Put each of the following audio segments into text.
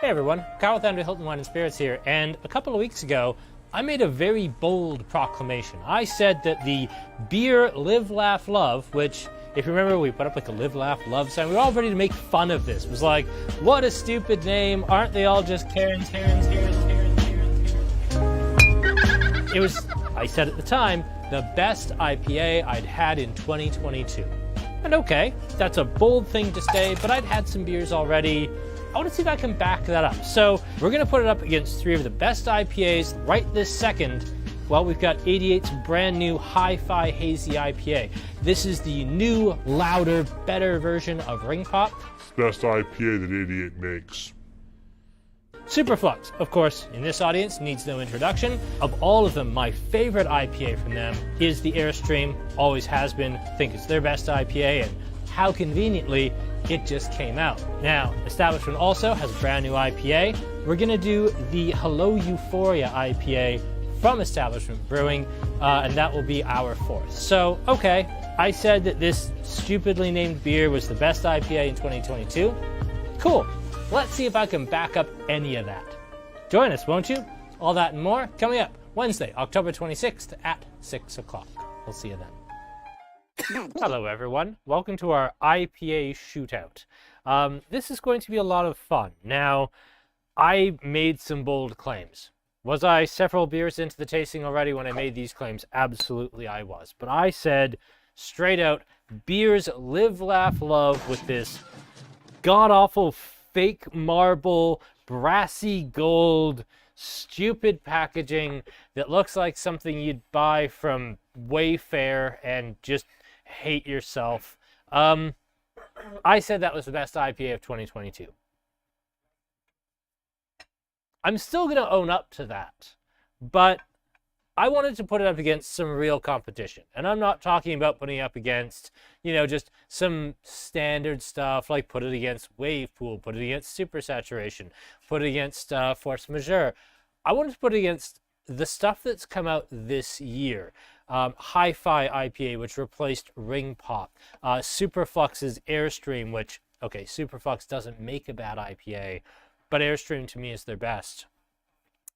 Hey everyone, Kyle with Andrew Hilton Wine and Spirits here, and a couple of weeks ago, I made a very bold proclamation. I said that the Beere Live, Laugh, Love, which, if you remember, we put up like a Live, Laugh, Love sign. We were all ready to make fun of this. It was like, what a stupid name. Aren't they all just Karens? It was, I said at the time, the best IPA I'd had in 2022. And okay, that's a bold thing to say, but I'd had some beers already. I want to see if I can back that up. So we're going to put it up against three of the best IPAs right this second. Well, we've got 88's brand new Hi-Fi Hazy IPA. This is the new, louder, better version of Ring Pop. It's the best IPA that 88 makes. Superflux, of course, in this audience, needs no introduction. Of all of them, my favorite IPA from them is the Airstream. Always has been. I think it's their best IPA, and how conveniently it just came out. Now, Establishment also has a brand new IPA. We're gonna do the Hello Euphoria IPA from Establishment Brewing, and that will be our fourth. So, okay, I said that this stupidly named beer was the best IPA in 2022. Cool. Let's see if I can back up any of that. Join us, won't you? All that and more coming up Wednesday, October 26th at 6 o'clock. We'll see you then. Hello, everyone. Welcome to our IPA Shootout. This is going to be a lot of fun. Now, I made some bold claims. Was I several beers into the tasting already when I made these claims? Absolutely I was. But I said, straight out, beers live, laugh, love with this god-awful fake marble, brassy gold, stupid packaging that looks like something you'd buy from Wayfair and just hate yourself. I said that was the best IPA of 2022. I'm still going to own up to that, but I wanted to put it up against some real competition. And I'm not talking about putting it up against, just some standard stuff, like put it against Wave Pool, put it against Super Saturation, put it against Force Majeure. I wanted to put it against the stuff that's come out this year. Hi-Fi IPA, which replaced Ring Pop. Superflux's Airstream, which, okay, Superflux doesn't make a bad IPA, but Airstream to me is their best.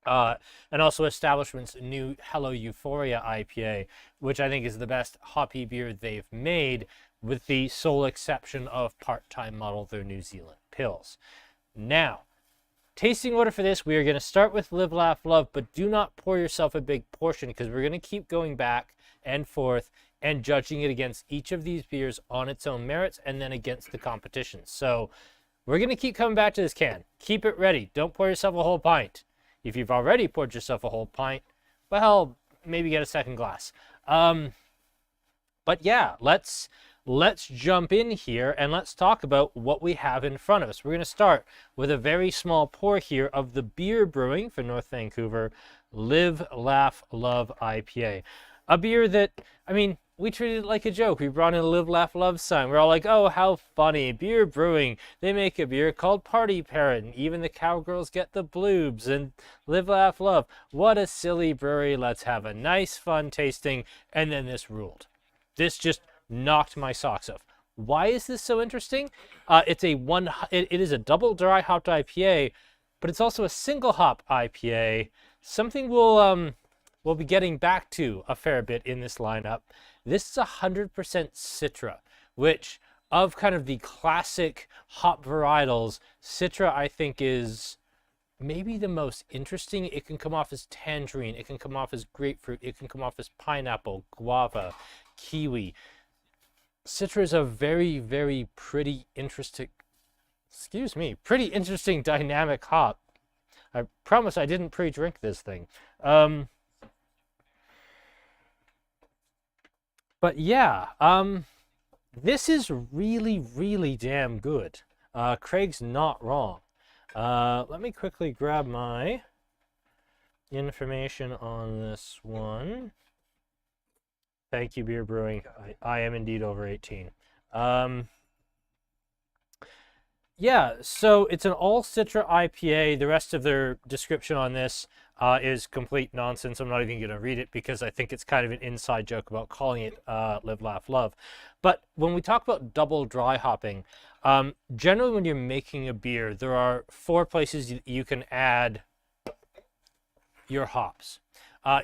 And also Establishment's new Hello Euphoria IPA, which I think is the best hoppy beer they've made, with the sole exception of Part-Time Model, their New Zealand Pils. Now, tasting order for this, we are going to start with Live, Laugh, Love, but do not pour yourself a big portion, because we're going to keep going back and forth and judging it against each of these beers on its own merits and then against the competition. So we're going to keep coming back to this can. Keep it ready. Don't pour yourself a whole pint. If you've already poured yourself a whole pint, well, maybe get a second glass. But yeah, let's jump in here and let's talk about what we have in front of us. We're going to start with a very small pour here of the Beere Brewing for North Vancouver Live, Laugh, Love IPA. A beer that, we treated it like a joke. We brought in a Live, Laugh, Love sign. We're all like, oh, how funny. Beere Brewing. They make a beer called Party Parrot. And even the cowgirls get the bloobs. And Live, Laugh, Love. What a silly brewery. Let's have a nice, fun tasting. And then this ruled. This just knocked my socks off. Why is this so interesting? It is a double dry hopped IPA, but it's also a single hop IPA. Something we'll be getting back to a fair bit in this lineup. This is 100% Citra, which, of kind of the classic hop varietals, Citra I think is maybe the most interesting. It can come off as tangerine, it can come off as grapefruit, it can come off as pineapple, guava, kiwi. Citra is a very, very pretty interesting dynamic hop. I promise I didn't pre-drink this thing. But yeah, this is really, really damn good. Craig's not wrong. Let me quickly grab my information on this one. Thank you, Beere Brewing. I am indeed over 18. Yeah, so it's an all Citra IPA. The rest of their description on this is complete nonsense. I'm not even going to read it because I think it's kind of an inside joke about calling it Live, Laugh, Love. But when we talk about double dry hopping, generally when you're making a beer, there are 4 places you can add your hops.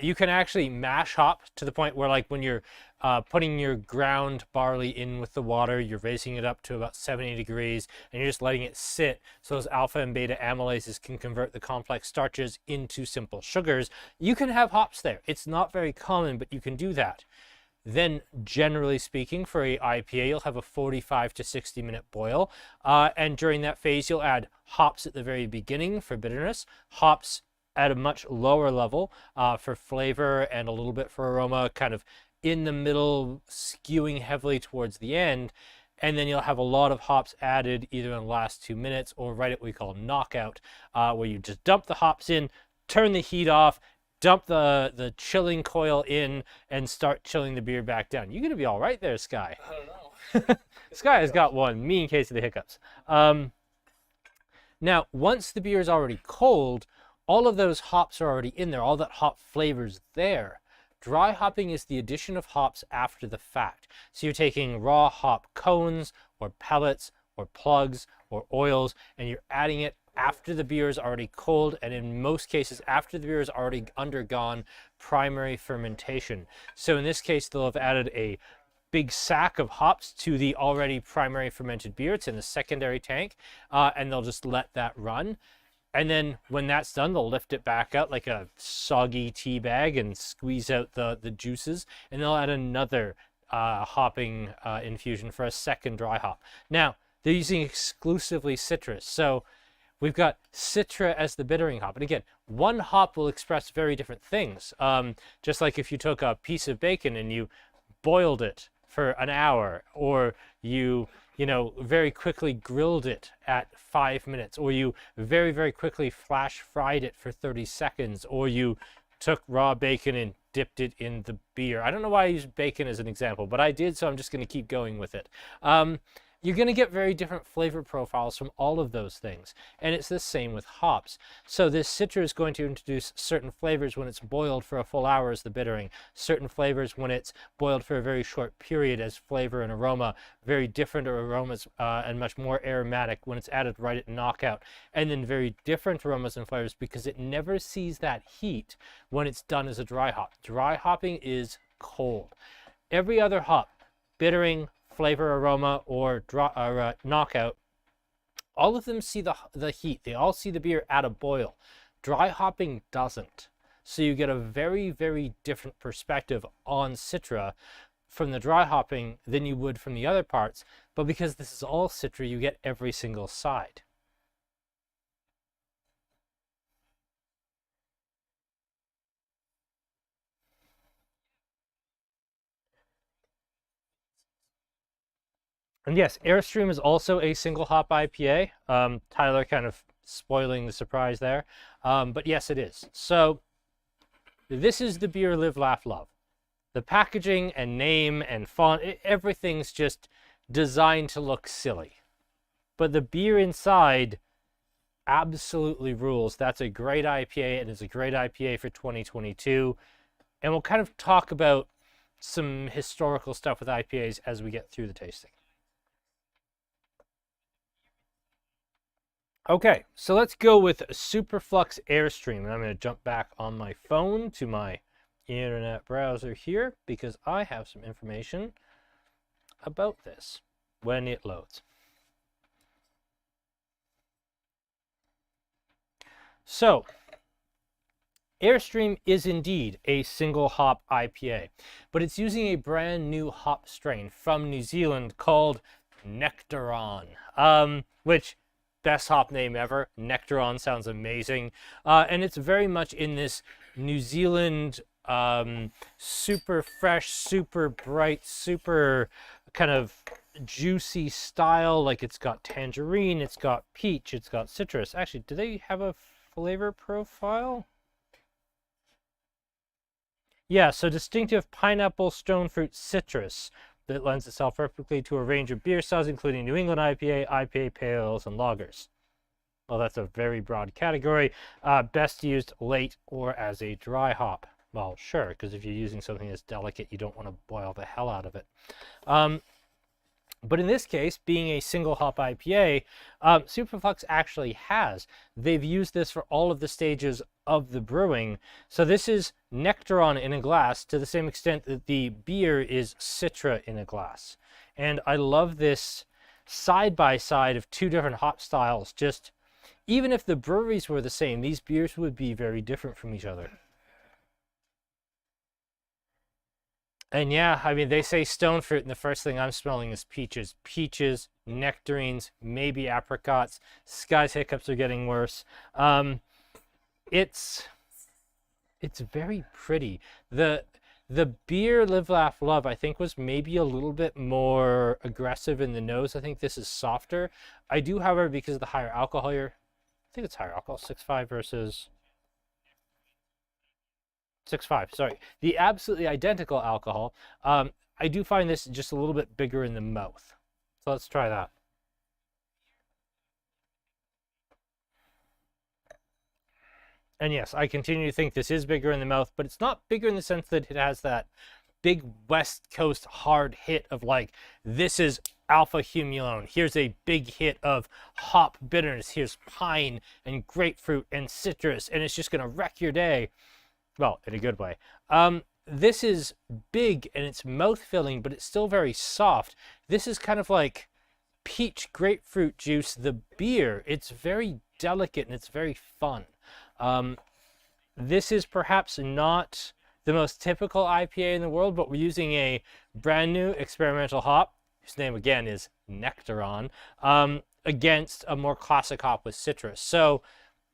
You can actually mash hop to the point where, like, when you're putting your ground barley in with the water, you're raising it up to about 70 degrees, and you're just letting it sit so those alpha and beta amylases can convert the complex starches into simple sugars. You can have hops there. It's not very common, but you can do that. Then, generally speaking, for a IPA, you'll have a 45 to 60 minute boil, and during that phase, you'll add hops at the very beginning for bitterness, hops at a much lower level for flavor and a little bit for aroma, kind of in the middle, skewing heavily towards the end. And then you'll have a lot of hops added either in the last 2 minutes or right at what we call knockout, where you just dump the hops in, turn the heat off, dump the chilling coil in, and start chilling the beer back down. You're going to be all right there, Sky. I don't know. Sky has got one mean case of the hiccups. Now, once the beer is already cold, all of those hops are already in there. All that hop flavor's there. Dry hopping is the addition of hops after the fact. So you're taking raw hop cones or pellets or plugs or oils, and you're adding it after the beer is already cold, and in most cases after the beer has already undergone primary fermentation. So in this case, they'll have added a big sack of hops to the already primary fermented beer. It's in the secondary tank, and they'll just let that run. And then when that's done, they'll lift it back out like a soggy tea bag and squeeze out the juices, and they'll add another hopping infusion for a second dry hop. Now, they're using exclusively citrus. So we've got Citra as the bittering hop. And again, one hop will express very different things. Just like if you took a piece of bacon and you boiled it for an hour, or you very quickly grilled it at 5 minutes, or you very, very quickly flash fried it for 30 seconds, or you took raw bacon and dipped it in the beer. I don't know why I used bacon as an example, but I did, so I'm just going to keep going with it. You're going to get very different flavor profiles from all of those things, and it's the same with hops. So this Citra is going to introduce certain flavors when it's boiled for a full hour as the bittering, certain flavors when it's boiled for a very short period as flavor and aroma, very different aromas and much more aromatic when it's added right at knockout, and then very different aromas and flavors because it never sees that heat when it's done as a dry hop. Dry hopping is cold. Every other hop, bittering, flavor, aroma, or knockout, all of them see the heat. They all see the beer at a boil. Dry hopping doesn't. So you get a very, very different perspective on Citra from the dry hopping than you would from the other parts. But because this is all Citra, you get every single side. And yes, Airstream is also a single hop IPA. Tyler kind of spoiling the surprise there. But yes, it is. So this is the beer Live, Laugh, Love. The packaging and name and font, everything's just designed to look silly. But the beer inside absolutely rules. That's a great IPA, and it's a great IPA for 2022. And we'll kind of talk about some historical stuff with IPAs as we get through the tasting. Okay, so let's go with Superflux Airstream, and I'm going to jump back on my phone to my internet browser here because I have some information about this when it loads. So, Airstream is indeed a single hop IPA, but it's using a brand new hop strain from New Zealand called Nectaron, which best hop name ever. Nectaron sounds amazing. And it's very much in this New Zealand super fresh, super bright, super kind of juicy style. Like it's got tangerine, it's got peach, it's got citrus. Actually, do they have a flavor profile? Yeah, so distinctive pineapple, stone fruit, citrus that lends itself perfectly to a range of beer styles, including New England IPA, IPA pale ales, and lagers. Well, that's a very broad category. Best used late or as a dry hop. Well, sure, because if you're using something that's delicate, you don't want to boil the hell out of it. But in this case, being a single hop IPA, Superflux actually has. They've used this for all of the stages of the brewing. So this is Nectaron in a glass to the same extent that the beer is Citra in a glass. And I love this side by side of two different hop styles. Just even if the breweries were the same, these beers would be very different from each other. And yeah, I mean, they say stone fruit, and the first thing I'm smelling is peaches. Peaches, nectarines, maybe apricots. Sky's hiccups are getting worse. It's very pretty. The beer Live, Laugh, Love, I think, was maybe a little bit more aggressive in the nose. I think this is softer. I do, however, because of the higher alcohol here, I think it's higher alcohol, 6.5 versus 6.5, sorry. The absolutely identical alcohol. I do find this just a little bit bigger in the mouth. So let's try that. And yes, I continue to think this is bigger in the mouth, but it's not bigger in the sense that it has that big West Coast hard hit of like, this is alpha humulone. Here's a big hit of hop bitterness. Here's pine and grapefruit and citrus, and it's just going to wreck your day. Well, in a good way. This is big and it's mouth-filling, but it's still very soft. This is kind of like peach grapefruit juice, the beer. It's very delicate and it's very fun. This is perhaps not the most typical IPA in the world, but we're using a brand new experimental hop, whose name again is Nectaron, against a more classic hop with citrus. So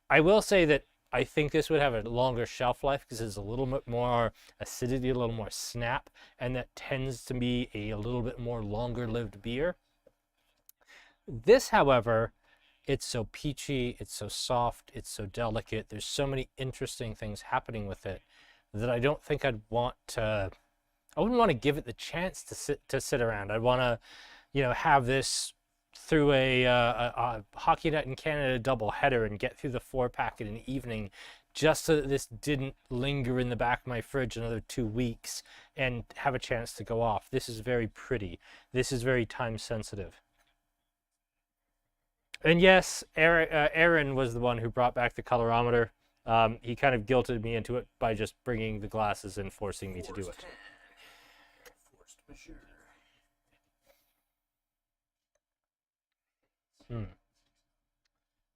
I will say that I think this would have a longer shelf life because it's a little bit more acidity, a little more snap, and that tends to be a little bit more longer-lived beer. This, however, it's so peachy, it's so soft, it's so delicate. There's so many interesting things happening with it that I don't think I wouldn't want to give it the chance to sit around. I'd want to, have this through a Hockey Night in Canada double header and get through the 4-pack in an evening, just so that this didn't linger in the back of my fridge another 2 weeks and have a chance to go off. This is very pretty. This is very time sensitive. And yes, Aaron was the one who brought back the colorimeter. He kind of guilted me into it by just bringing the glasses and forcing me to do it. Forced measure.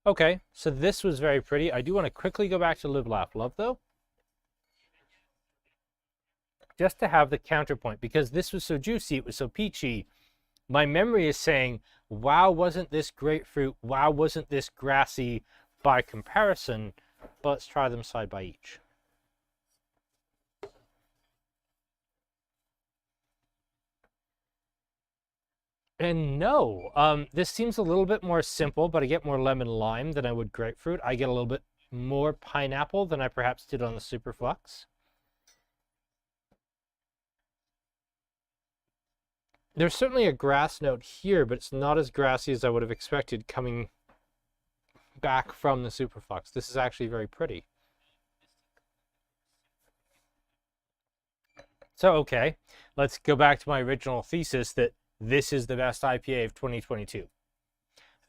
Okay, so this was very pretty. I do want to quickly go back to Live, Laugh, Love, though. Just to have the counterpoint, because this was so juicy, it was so peachy. My memory is saying, wow, wasn't this grapefruit? Wow, wasn't this grassy by comparison? But let's try them side by each. And no, this seems a little bit more simple, but I get more lemon lime than I would grapefruit. I get a little bit more pineapple than I perhaps did on the Superflux. There's certainly a grass note here, but it's not as grassy as I would have expected coming back from the Superflux. This is actually very pretty. So, okay, let's go back to my original thesis that this is the best IPA of 2022.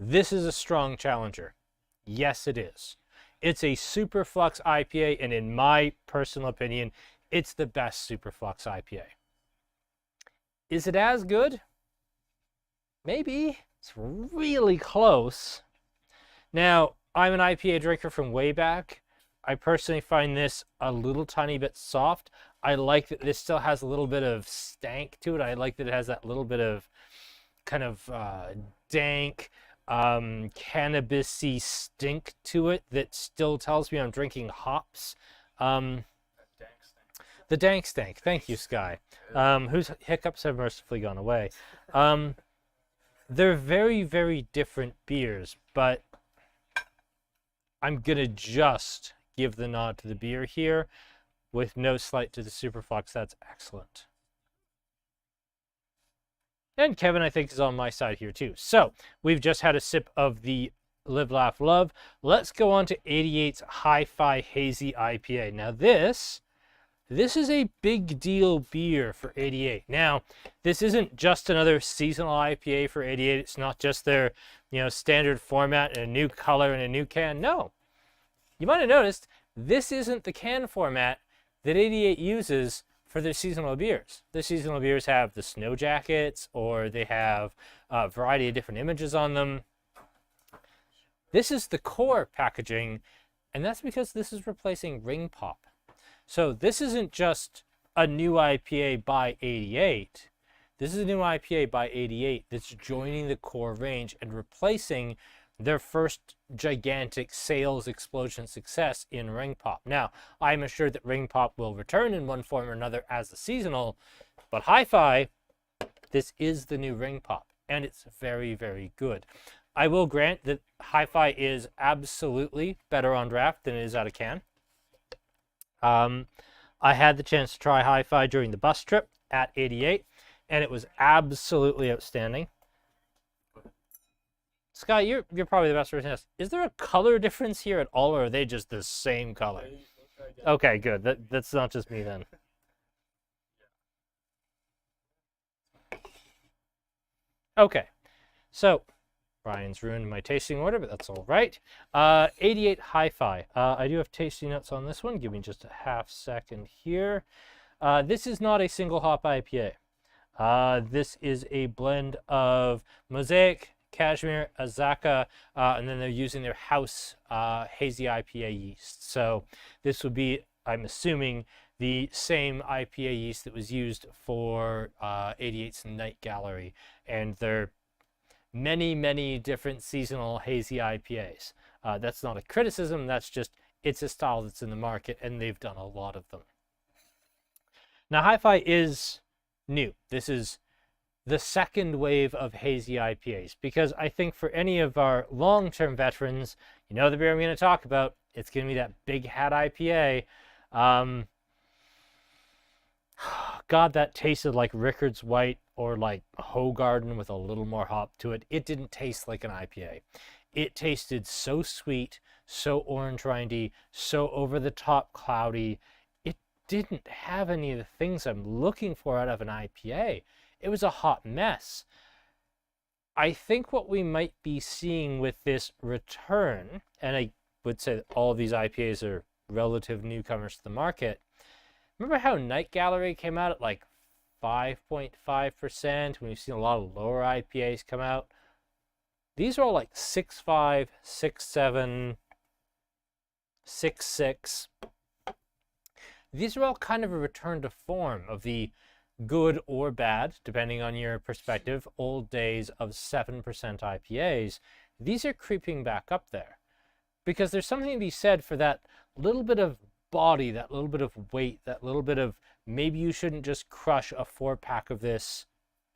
This is a strong challenger. Yes, it is. It's a Superflux IPA, and in my personal opinion, it's the best Superflux IPA. Is it as good? Maybe. It's really close. Now, I'm an IPA drinker from way back. I personally find this a little tiny bit soft. I like that this still has a little bit of stank to it. I like that it has that little bit of kind of dank, cannabis-y stink to it that still tells me I'm drinking hops. The dank stank. Thank you, Sky. Whose hiccups have mercifully gone away. They're very, very different beers, but I'm going to just give the nod to the beer here with no slight to the Superflux. That's excellent. And Kevin, I think, is on my side here too. So we've just had a sip of the Live, Laugh, Love. Let's go on to 88's Hi-Fi Hazy IPA. Now this is a big deal beer for 88. Now, this isn't just another seasonal IPA for 88. It's not just their, standard format and a new color and a new can. No. You might have noticed this isn't the can format that 88 uses for their seasonal beers. The seasonal beers have the snow jackets, or they have a variety of different images on them. This is the core packaging, and that's because this is replacing Ring Pop. So this isn't just a new IPA by 88. This is a new IPA by 88 that's joining the core range and replacing their first gigantic sales explosion success in Ring Pop. Now, I'm assured that Ring Pop will return in one form or another as the seasonal, but Hi-Fi, this is the new Ring Pop, and it's very, very good. I will grant that Hi-Fi is absolutely better on draft than it is out of can. I had the chance to try Hi-Fi during the bus trip at 88, and it was absolutely outstanding. Scott, you're probably the best person to ask. Is there a color difference here at all, or are they just the same color? Okay, good. That's not just me then. Okay, so Brian's ruined my tasting order, but that's all right. 88 Hi-Fi. I do have tasting notes on this one. Give me just a half second here. This is not a single hop IPA. This is a blend of Mosaic, Cashmere, Azaka, and then they're using their house hazy IPA yeast. So this would be, I'm assuming, the same IPA yeast that was used for 88's Night Gallery, and their many, many different seasonal hazy IPAs. That's not a criticism, that's just, it's a style that's in the market, and they've done a lot of them. Now, Hi-Fi is new. This is the second wave of hazy IPAs, because I think for any of our long-term veterans, the beer I'm going to talk about, it's going to be that Big Hat IPA. God, that tasted like Rickard's White or like Hoegaarden with a little more hop to it. It didn't taste like an IPA. It tasted so sweet, so orange rindy, so over-the-top cloudy. It didn't have any of the things I'm looking for out of an IPA. It was a hot mess. I think what we might be seeing with this return, and I would say that all of these IPAs are relative newcomers to the market. Remember how Night Gallery came out at like 5.5%, when we've seen a lot of lower IPAs come out? These are all like 6.5, 6.7, 6.6. These are all kind of a return to form of the good or bad, depending on your perspective, old days of 7% IPAs. These are creeping back up there, because there's something to be said for that little bit of body, that little bit of weight, that little bit of, maybe you shouldn't just crush a 4-pack of this.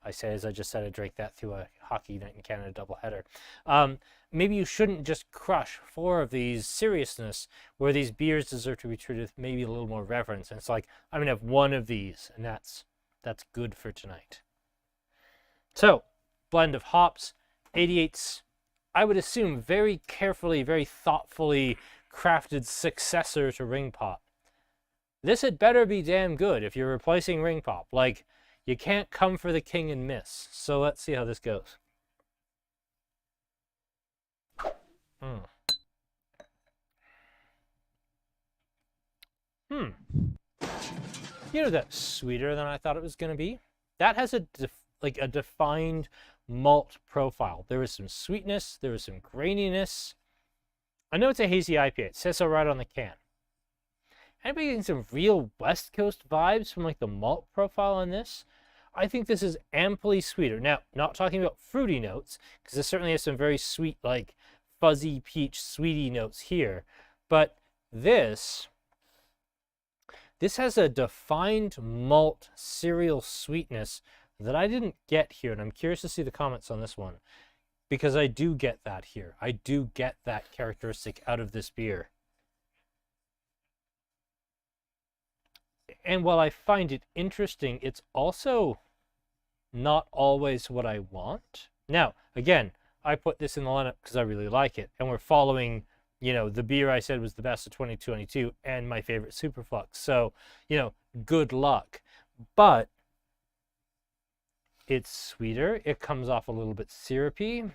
I say, as I just said, I drank that through a Hockey Night in Canada doubleheader. Maybe you shouldn't just crush 4 of these seriousness, where these beers deserve to be treated with maybe a little more reverence. And it's like, I'm going to have 1 of these, and that's good for tonight. So, blend of hops, 88's, I would assume, very carefully, very thoughtfully crafted successor to Ring Pop. This had better be damn good if you're replacing Ring Pop. Like, you can't come for the king and miss. So let's see how this goes. That's sweeter than I thought it was going to be. That has a defined malt profile. There was some sweetness, there was some graininess. I know it's a hazy IPA. It says so right on the can. Anybody getting some real West Coast vibes from like the malt profile on this? I think this is amply sweeter. Now, not talking about fruity notes, because this certainly has some very sweet, like fuzzy peach sweetie notes here. But this has a defined malt cereal sweetness that I didn't get here. And I'm curious to see the comments on this one, because I do get that here. I do get that characteristic out of this beer. And while I find it interesting, it's also not always what I want. Now, again, I put this in the lineup because I really like it. And we're following, the beer I said was the best of 2022 and my favorite Superflux. So, good luck. But it's sweeter. It comes off a little bit syrupy.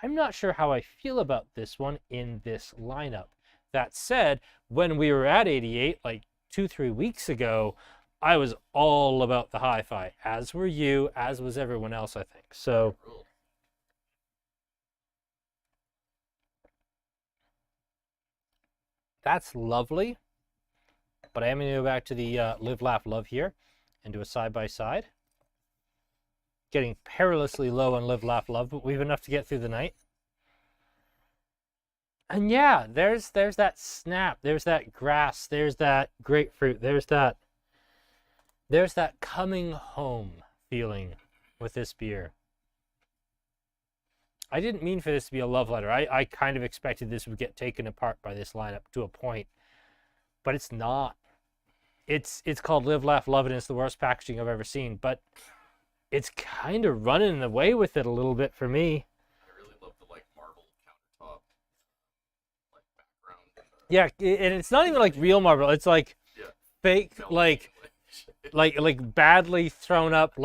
I'm not sure how I feel about this one in this lineup. That said, when we were at 88, like 2-3 weeks ago, I was all about the hi-fi, as were you, as was everyone else, I think. So that's lovely. But I am going to go back to the Live, Laugh, Love here and do a side-by-side. Getting perilously low on Live, Laugh, Love, but we have enough to get through the night. And yeah, there's that snap, there's that grass, there's that grapefruit, there's that coming home feeling with this beer. I didn't mean for this to be a love letter. I kind of expected this would get taken apart by this lineup to a point, but it's not. It's called Live, Laugh, Love, and it's the worst packaging I've ever seen, but it's kind of running away with it a little bit for me. I really love the marble countertop background. Yeah, and it's not even like real marble. It's like fake, like badly thrown up,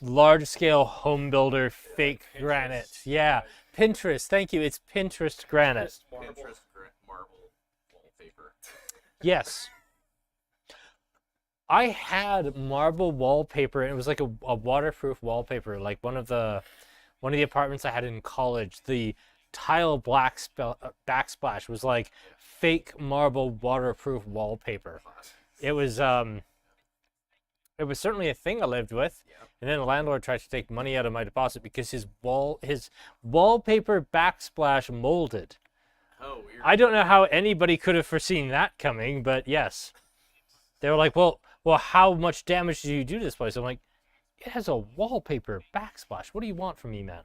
large scale home builder fake Pinterest. granite. Yeah, Pinterest. Thank you. It's Pinterest granite. Pinterest marble wallpaper. Yes. I had marble wallpaper, and it was like a waterproof wallpaper, like one of the apartments I had in college. The tile backsplash was like fake marble waterproof wallpaper. It was certainly a thing I lived with. Yeah. And then the landlord tried to take money out of my deposit because his wallpaper backsplash molded. Oh, weird. I don't know how anybody could have foreseen that coming, but yes. They were like, well, how much damage did you do to this place? I'm like, it has a wallpaper backsplash. What do you want from me, man?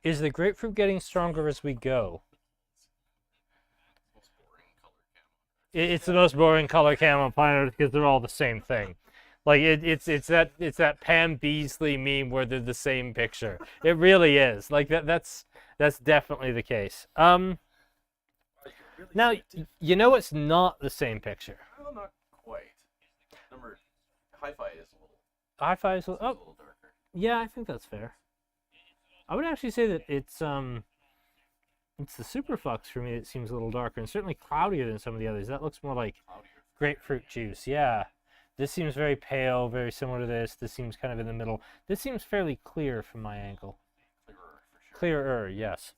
Is the grapefruit getting stronger as we go? It's the most boring color camo on planet because they're all the same thing. Like it's that Pam Beasley meme where they're the same picture. It really is. Like that's definitely the case. Now it's not the same picture. Well, not quite. Hi-Fi is a little. Hi-Fi is a little darker. Yeah, I think that's fair. I would actually say that it's the Superflux for me that seems a little darker and certainly cloudier than some of the others. That looks more like grapefruit juice. Yeah. This seems very pale, very similar to this. This seems kind of in the middle. This seems fairly clear from my angle. Clearer, for sure. Clearer, yes.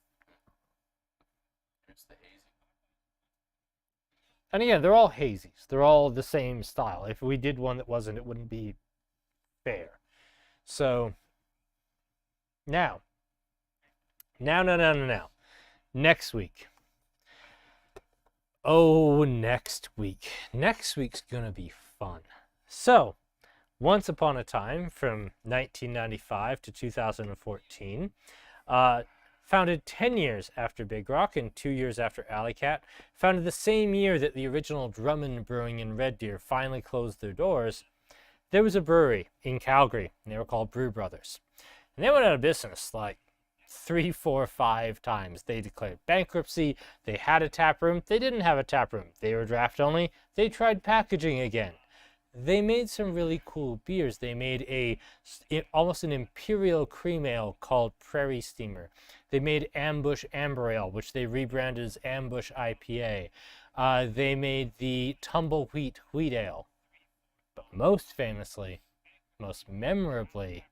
It's the hazy. And again, they're all hazies. They're all the same style. If we did one that wasn't, it wouldn't be fair. So, now. Next week. Oh, next week. Next week's gonna be fun. So, once upon a time, from 1995 to 2014, founded 10 years after Big Rock and 2 years after Alley Cat, founded the same year that the original Drummond Brewing in Red Deer finally closed their doors, there was a brewery in Calgary, and they were called Brew Brothers. And they went out of business 3, 4, 5 times. They declared bankruptcy. They had a tap room. They didn't have a tap room. They were draft only. They tried packaging again. They made some really cool beers. They made almost an imperial cream ale called Prairie Steamer. They made Ambush Amber Ale, which they rebranded as Ambush IPA. They made the Tumbleweed Wheat Ale. But most famously, most memorably,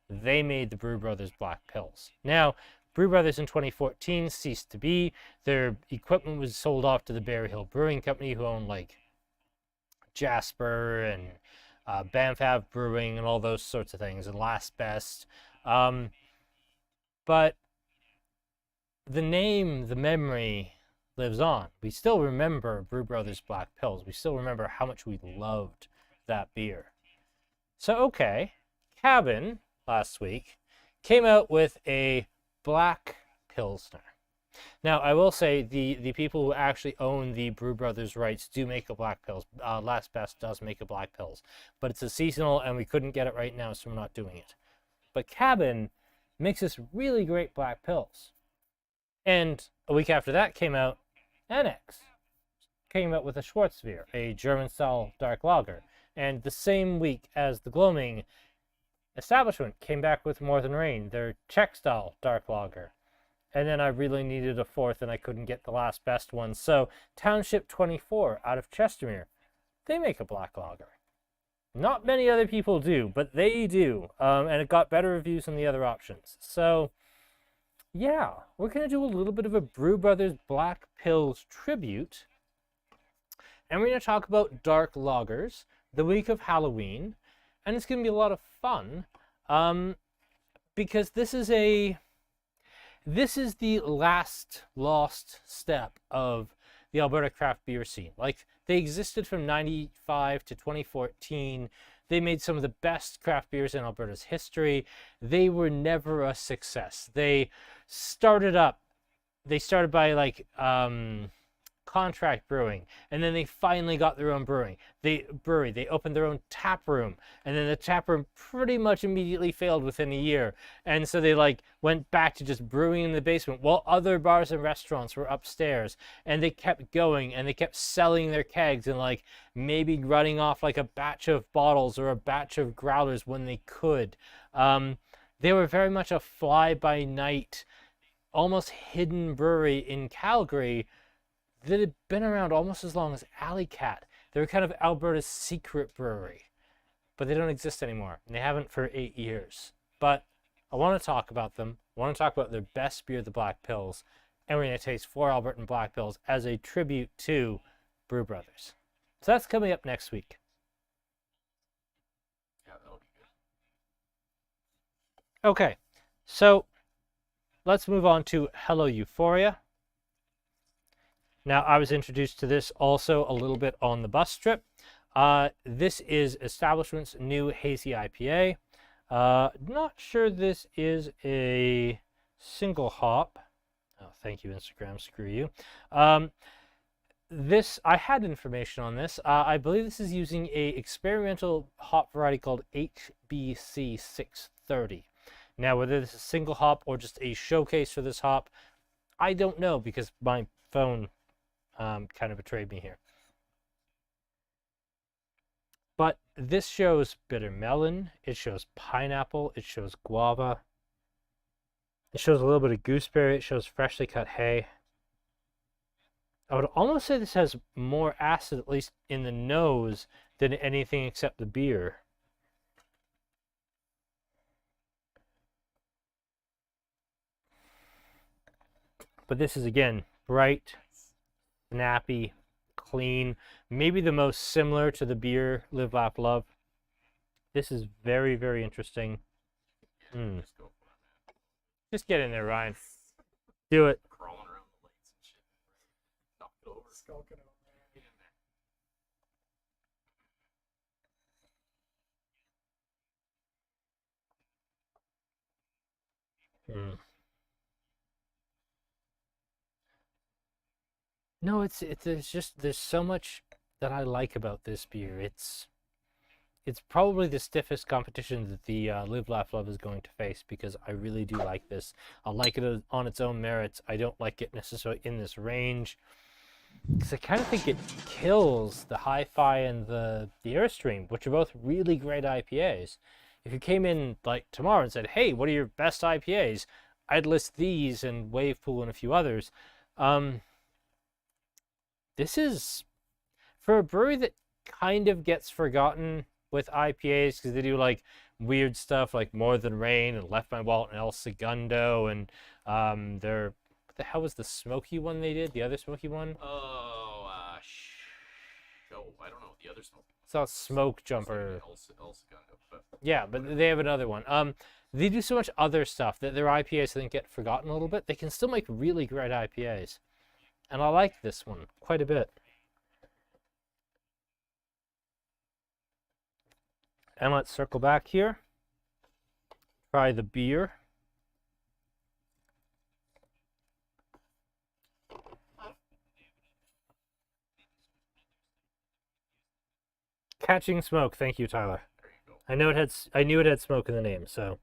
they made the Brew Brothers Black Pills. Now, Brew Brothers in 2014 ceased to be. Their equipment was sold off to the Beere Brewing Company, who owned Jasper and Banff Brewing and all those sorts of things, and Last Best. But the name, the memory lives on. We still remember Brew Brothers Black Pills. We still remember how much we loved that beer. So, okay, Cabin last week came out with a black Pilsner. Now, I will say the people who actually own the Brew Brothers rights do make a black pills. Last Best does make a black pills, but it's a seasonal, and we couldn't get it right now, so we're not doing it. But Cabin makes this really great black pills, and a week after that came out, Annex came out with a Schwarzbier, a German-style dark lager, and the same week as the Gloaming, Establishment came back with More Than Rain, their Czech-style dark lager. And then I really needed a fourth, and I couldn't get the Last Best one. So Township 24 out of Chestermere, they make a black lager. Not many other people do, but they do. And it got better reviews than the other options. So, yeah, we're going to do a little bit of a Brew Brothers Black Pills tribute. And we're going to talk about dark lagers the week of Halloween. And it's going to be a lot of fun because this is the last lost step of the Alberta craft beer scene. Like, they existed from 95 to 2014. They made some of the best craft beers in Alberta's history. They were never a success. They started by like contract brewing, and then they finally got their own brewery. They opened their own tap room, and then the tap room pretty much immediately failed within a year. And so they like went back to just brewing in the basement while other bars and restaurants were upstairs. And they kept going, and they kept selling their kegs and like maybe running off like a batch of bottles or a batch of growlers when they could. They were very much a fly-by-night, almost hidden brewery in Calgary that had been around almost as long as Alley Cat. They were kind of Alberta's secret brewery, but they don't exist anymore, and they haven't for 8 years. But I want to talk about them. I want to talk about their best beer, the Black Pills, and we're going to taste 4 Albertan Black Pills as a tribute to Brew Brothers. So that's coming up next week. Yeah, that'll be good. Okay, so let's move on to Hello Euphoria. Now, I was introduced to this also a little bit on the bus trip. This is Establishment's new Hazy IPA. Not sure this is a single hop. Oh, thank you, Instagram. Screw you. I had information on this. I believe this is using a experimental hop variety called HBC 630. Now, whether this is single hop or just a showcase for this hop, I don't know because my phone kind of betrayed me here. But this shows bitter melon, it shows pineapple, it shows guava, it shows a little bit of gooseberry, it shows freshly cut hay. I would almost say this has more acid, at least in the nose, than anything except the beer. But this is, again, bright, snappy, clean, maybe the most similar to the beer Live, Laugh, Love. This is very, very interesting. Just go for it, man. Just get in there, Ryan. Do it. Crawling around the lakes and shit. Knock it over. Skulking over. Get in there. No, there's so much that I like about this beer. It's probably the stiffest competition that the Live, Laugh, Love is going to face because I really do like this. I like it on its own merits. I don't like it necessarily in this range because I kind of think it kills the Hi-Fi and the Airstream, which are both really great IPAs. If you came in like tomorrow and said, "Hey, what are your best IPAs?" I'd list these and Wavepool and a few others. This is, for a brewery that kind of gets forgotten with IPAs because they do like weird stuff like More Than Rain and Left My Wallet and El Segundo and what the hell was the smoky one they did? The other smoky one? Oh, I don't know the other smoke. It's not Smoke Jumper. El Segundo, but Yeah, but they have another one. They do so much other stuff that their IPAs I think get forgotten a little bit. They can still make really great IPAs. And I like this one quite a bit. And let's circle back here. Try the beer. Catching Smoke. Thank you, Tyler. There you go. I knew it had smoke in the name, so.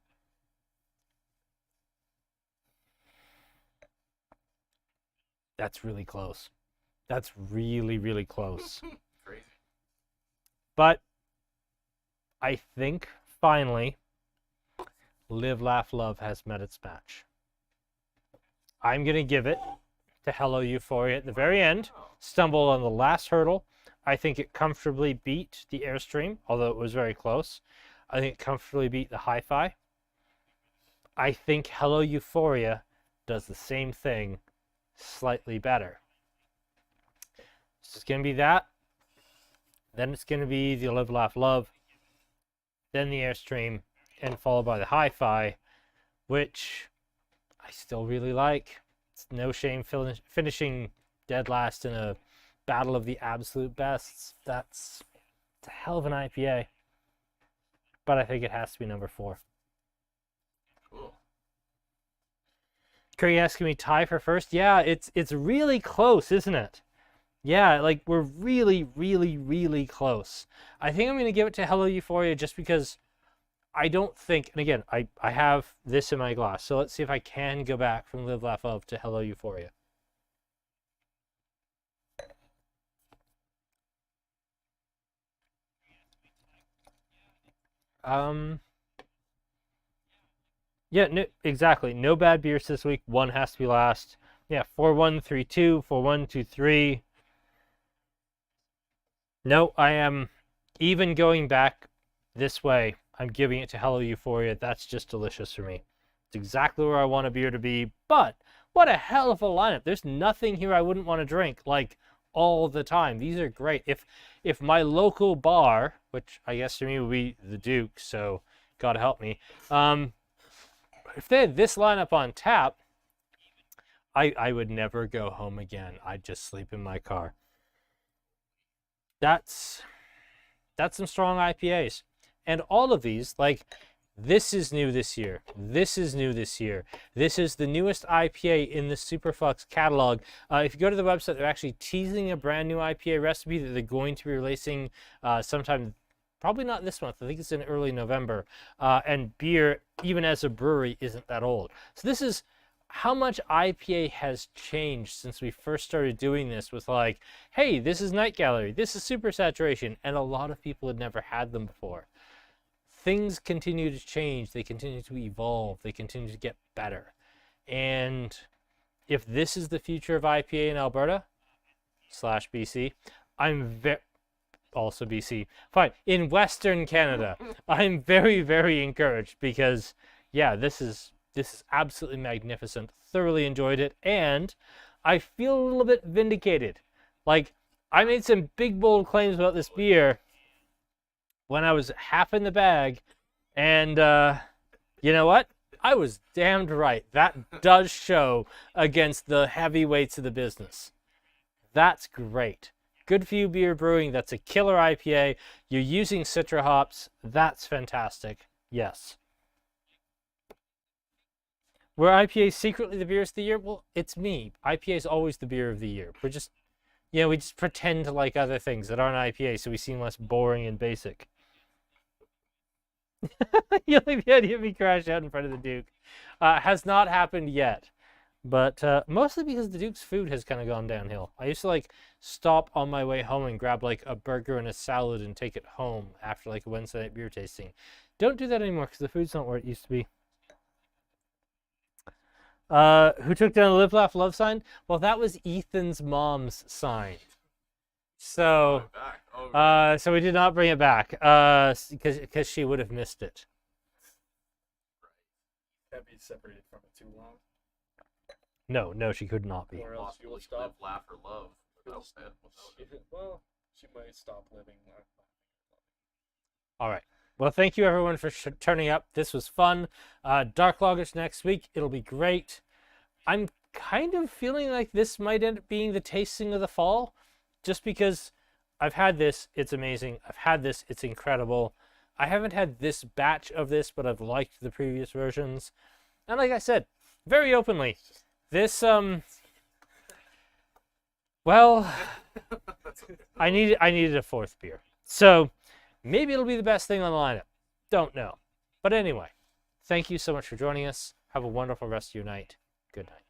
That's really close. That's really, really close. Crazy. But I think finally Live, Laugh, Love has met its match. I'm going to give it to Hello Euphoria at the very end. Stumbled on the last hurdle. I think it comfortably beat the Airstream, although it was very close. I think it comfortably beat the Hi-Fi. I think Hello Euphoria does the same thing slightly better. So it's going to be that. Then it's going to be the Live, Laugh, Love. Then the Airstream. And followed by the Hi-Fi, which I still really like. It's no shame finishing dead last in a battle of the absolute bests. It's a hell of an IPA. But I think it has to be number 4. Cool. Curry asking me tie for first. Yeah, it's really close, isn't it? Yeah, like we're really, really, really close. I think I'm going to give it to Hello Euphoria just because I don't think, and again, I have this in my glass, so let's see if I can go back from Live, Laugh, Love to Hello Euphoria. Yeah, no, exactly. No bad beers this week. One has to be last. Yeah, 4-1-3-2, 4-1-2-3. No, I am even going back this way. I'm giving it to Hello Euphoria. That's just delicious for me. It's exactly where I want a beer to be. But what a hell of a lineup. There's nothing here I wouldn't want to drink like all the time. These are great. If my local bar, which I guess for me would be the Duke, so God help me, if they had this lineup on tap, I would never go home again. I'd just sleep in my car. That's some strong IPAs. And all of these, like, this is new this year. This is new this year. This is the newest IPA in the Superflux catalog. If you go to the website, they're actually teasing a brand new IPA recipe that they're going to be releasing sometime, probably not this month. I think it's in early November. And beer, even as a brewery, isn't that old. So this is how much IPA has changed since we first started doing this with like, hey, this is Night Gallery, this is Super Saturation, and a lot of people had never had them before. Things continue to change, they continue to evolve, they continue to get better. And if this is the future of IPA in Alberta / BC, also BC, fine, in Western Canada, I'm very, very encouraged because, yeah, this is absolutely magnificent. Thoroughly enjoyed it, and I feel a little bit vindicated. Like, I made some big, bold claims about this beer when I was half in the bag, and you know what? I was damned right. That does show against the heavyweights of the business. That's great. Good for you, Beere Brewing. That's a killer IPA. You're using Citra hops. That's fantastic. Yes. Were IPA secretly the beers of the year? Well, it's me. IPA is always the beer of the year. We're just, we just pretend to like other things that aren't IPA so we seem less boring and basic. You like the idea of me crash out in front of the Duke. Has not happened yet. But mostly because the Duke's food has kind of gone downhill. I used to like stop on my way home and grab like a burger and a salad and take it home after like a Wednesday night beer tasting. Don't do that anymore because the food's not where it used to be. Who took down the Live, Laugh, Love sign? Well, that was Ethan's mom's sign. So, so we did not bring it back, because she would have missed it. Can't be separated from it too long. No, she could not be. Or else she will Live, stop. laugh, or love. Without Well, she might stop living. All right. Well, thank you everyone for turning up. This was fun. Dark Lagers next week. It'll be great. I'm kind of feeling like this might end up being the tasting of the fall, just because I've had this. It's amazing. I've had this. It's incredible. I haven't had this batch of this, but I've liked the previous versions. And like I said, very openly, this, well, I needed a fourth beer. So Maybe it'll be the best thing on the lineup. Don't know. But anyway, thank you so much for joining us. Have a wonderful rest of your night. Good night.